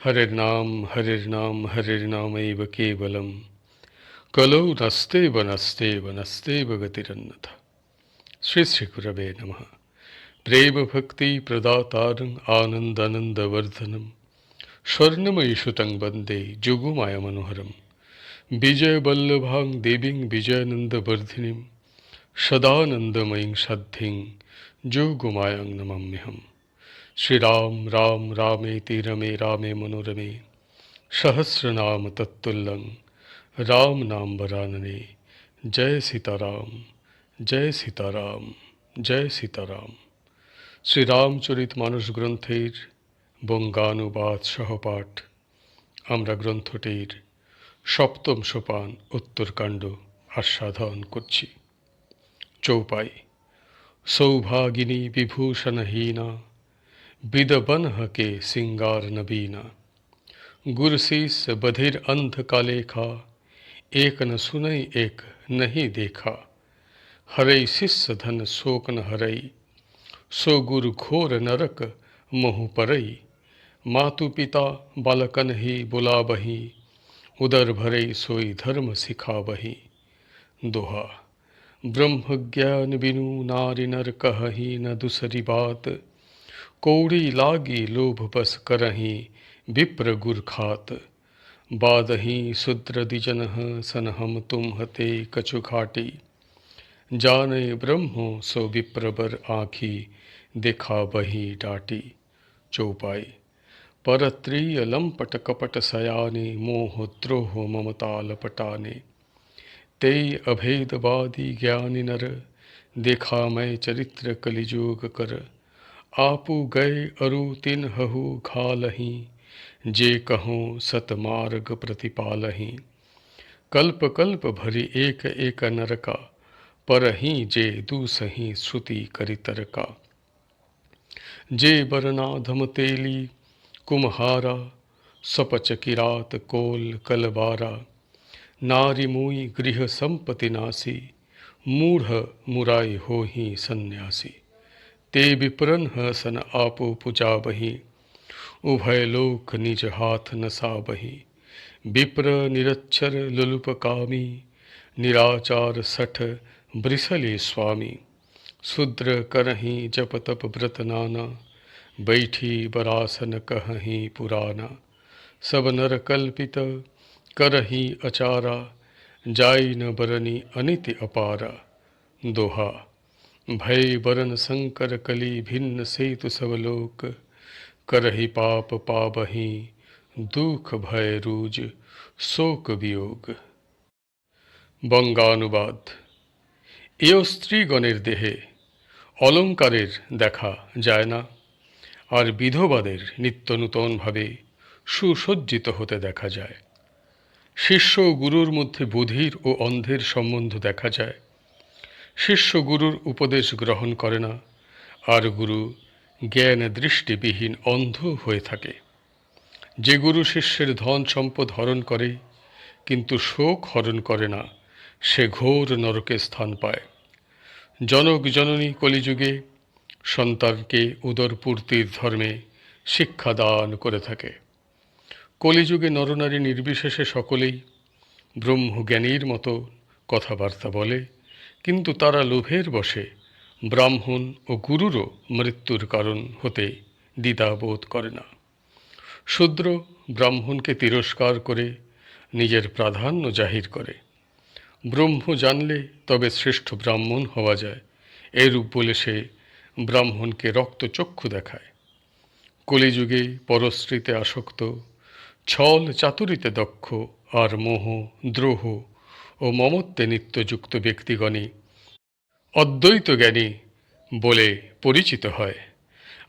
हरिर्नाम हरिर्नामैव केवलम् कलौ नस्तेव गतिरन्यथा। श्री श्री गुरवे नमः। प्रेम भक्ति प्रदातारं आनन्दानन्दवर्धनं स्वर्णमयीसुतं वन्दे जोगमाया मनोहरम्। विजयवल्लभां देवीं विजयानन्दवर्धिनीं सदानन्दमयीं साध्यीं जोगमायां नमाम्यहम्। श्री राम राम रामेति रमे रामे मनोरमे सहस्रनाम तत्तुल्यं राम नाम वरानने। जय सीताराम जय सीताराम जय सीताराम। श्री रामचरित मानस ग्रंथेर बंगानुबाद सहपाठ আমরা গ্রন্থটির সপ্তম সোপান উত্তরকাণ্ড আস্বাদন করছি। চৌপাই। सौभागिनी विभूषणहीना विदबन्ह के सिंगार नबीना। गुरशीस बधिर अंध का लेखा एक न सुनई एक नहीं देखा। हरई शिष्य धन शोक न हरई सो गुरु घोर नरक मोहु परई। मातु पिता बालकन ही बुला बही उदर भरई सोई धर्म सिखा बही। दोहा। ब्रह्म ज्ञान बिनु नारी नर कहही न दूसरी बात। कौड़ी लागी लोभ बस करही विप्र गुर खात। बादही शूद्र दिजनह सन हम तुम हते कछु घाटी। जाने ब्रह्मो सो विप्रबर आँखी देखा बही डाटी। चौपाई। परत्रीय लंपट कपट सयाने मोह द्रोह ममता लपटाने। ते अभेदवादी ज्ञानी नर देखा मैं चरित्र कलिजुग कर। आपू गए अरु तिन हहु घालही जे कहूँ सतमार्ग प्रतिपालही। कल्प कल्प भरी एक एक नरका परही जे दूसही श्रुति करितरका। जे बरनाधम तेली कुम्हारा सपच किरात कोल कलबारा। नारी मुई गृह संपत्ति नासी मूढ़ मुराई हो ही सन्यासी। ते विप्रन सन आपो पुजा बही उभय लोक निज हाथ नसा बही। विप्र निरक्षर लुलुप कामी निराचार सठ ब्रिसले स्वामी। शूद्र करही जप तप व्रत नाना बैठी बरासन कहही पुराना। सब नर कल्पित करही अचारा जाई न बरनी अनिति अपारा। दोहा। भय बरन शंकर कली भिन्न सेतु सब लोक करही पाप पाबही दुख भय रूज शोक वियोग। বঙ্গানুবাদ। এও স্ত্রীগণের দেহে অলঙ্কারের দেখা যায় না, আর বিধবাদের নিত্য নূতনভাবে সুসজ্জিত হতে দেখা যায়। শিষ্য ও গুরুর মধ্যে বধির ও অন্ধের সম্বন্ধ দেখা যায়। শিষ্য গুরুর উপদেশ গ্রহণ করে না, আর গুরু জ্ঞান দৃষ্টিবিহীন অন্ধ হয়ে থাকে। যে গুরু শিষ্যের ধন সম্পদ হরণ করে কিন্তু শোক হরণ করে না, সে ঘোর নরকে স্থান পায়। জনক জননী কলিযুগে সন্তানকে উদরপূর্তির ধর্মে শিক্ষা দান করে থাকে। কলিযুগে নরনারী নির্বিশেষে সকলেই ব্রহ্মজ্ঞানীর মতো কথাবার্তা বলে, কিন্তু তারা লোভের বশে ব্রাহ্মণ ও গুরুরও মৃত্যুর কারণ হতে দ্বিধাবোধ করে না। শূদ্র ব্রাহ্মণকে তিরস্কার করে নিজের প্রাধান্য জাহির করে। ব্রহ্ম জানলে তবে শ্রেষ্ঠ ব্রাহ্মণ হওয়া যায়, এরূপ বলে সে ব্রাহ্মণকে রক্তচক্ষু দেখায়। কলিযুগে পরশ্রীতে আসক্ত, ছল চাতুরিতে দক্ষ, আর মোহ দ্রোহ ও মমত্বে নিত্যযুক্ত ব্যক্তিগণই অদ্বৈত জ্ঞানী বলে পরিচিত হয়।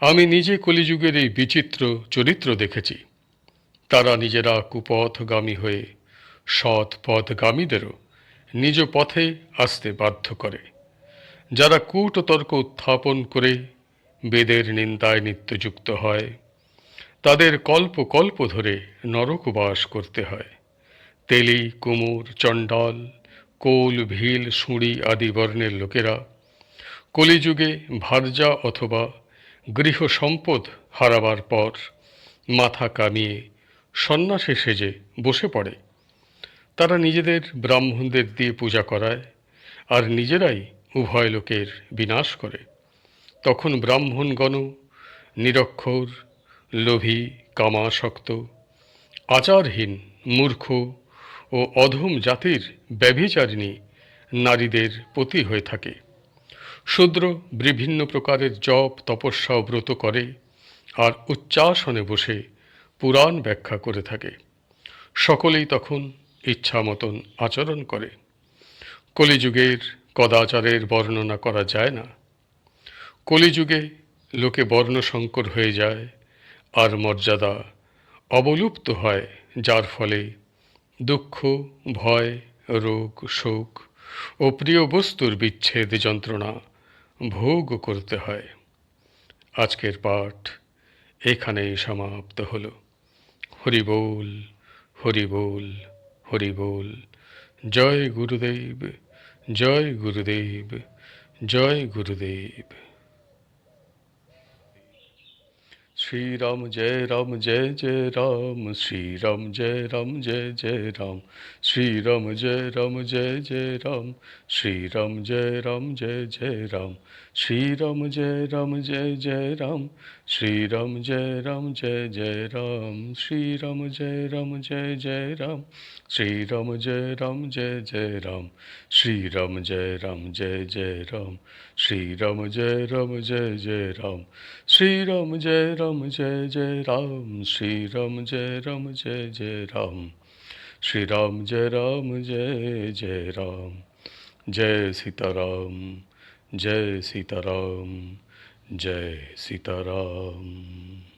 আমি নিজে কলিযুগের এই বিচিত্র চরিত্র দেখেছি। তারা নিজেরা কুপথগামী হয়ে সৎ পথগামীদেরও নিজ পথে আসতে বাধ্য করে। যারা কূটতর্ক উত্থাপন করে বেদের নিন্দায় নিত্যযুক্ত হয়, তাদের কল্প কল্প ধরে নরকবাস করতে হয়। তেলি কুমোর চণ্ডাল কোল ভিল শুঁড়ি আদি বর্ণের লোকেরা কলিযুগে ভার্যা অথবা গৃহ সম্পদ হারাবার পর মাথা কামিয়ে সন্ন্যাসে সেজে বসে পড়ে। তারা নিজেদের ব্রাহ্মণদের দিয়ে পূজা করায় আর নিজেরাই উভয় লোকের বিনাশ করে। তখন ব্রাহ্মণগণ নিরক্ষর, লোভী, কামাসক্ত, আচারহীন, মূর্খ ও অধম জাতির ব্যভিচারিণী নারীদের পতি হয়ে থাকে। শূদ্র বিভিন্ন প্রকারের জপ, তপস্যা ও ব্রত করে আর উচ্চাসনে বসে পুরাণ ব্যাখ্যা করে থাকে। সকলেই তখন ইচ্ছা মতন আচরণ করে। কলিযুগের কদাচারের বর্ণনা করা যায় না। কলিযুগে লোকে বর্ণসংকর হয়ে যায় আর মর্যাদা অবলুপ্ত হয়, যার ফলে দুঃখ, ভয়, রোগ, শোক ও প্রিয় বস্তুর বিচ্ছেদ যন্ত্রণা ভোগ করতে হয়। আজকের পাঠ এখানেই সমাপ্ত হল। হরি বল, হরি বল, হরি বল। জয় গুরুদেব, জয় গুরুদেব, জয় গুরুদেব। श्री राम जय जय राम, श्री राम जय जय राम, श्री राम जय जय राम, श्री राम जय जय राम, श्री राम जय जय राम, श्री राम जय जय राम, श्री राम जय जय राम, श्री राम जय जय राम, श्री राम जय जय राम, श्री राम जय जय राम, श्री राम जय जय राम, श्री राम जय जय राम, श्री राम जय जय राम। जय सीताराम, जय सीताराम, जय सीताराम।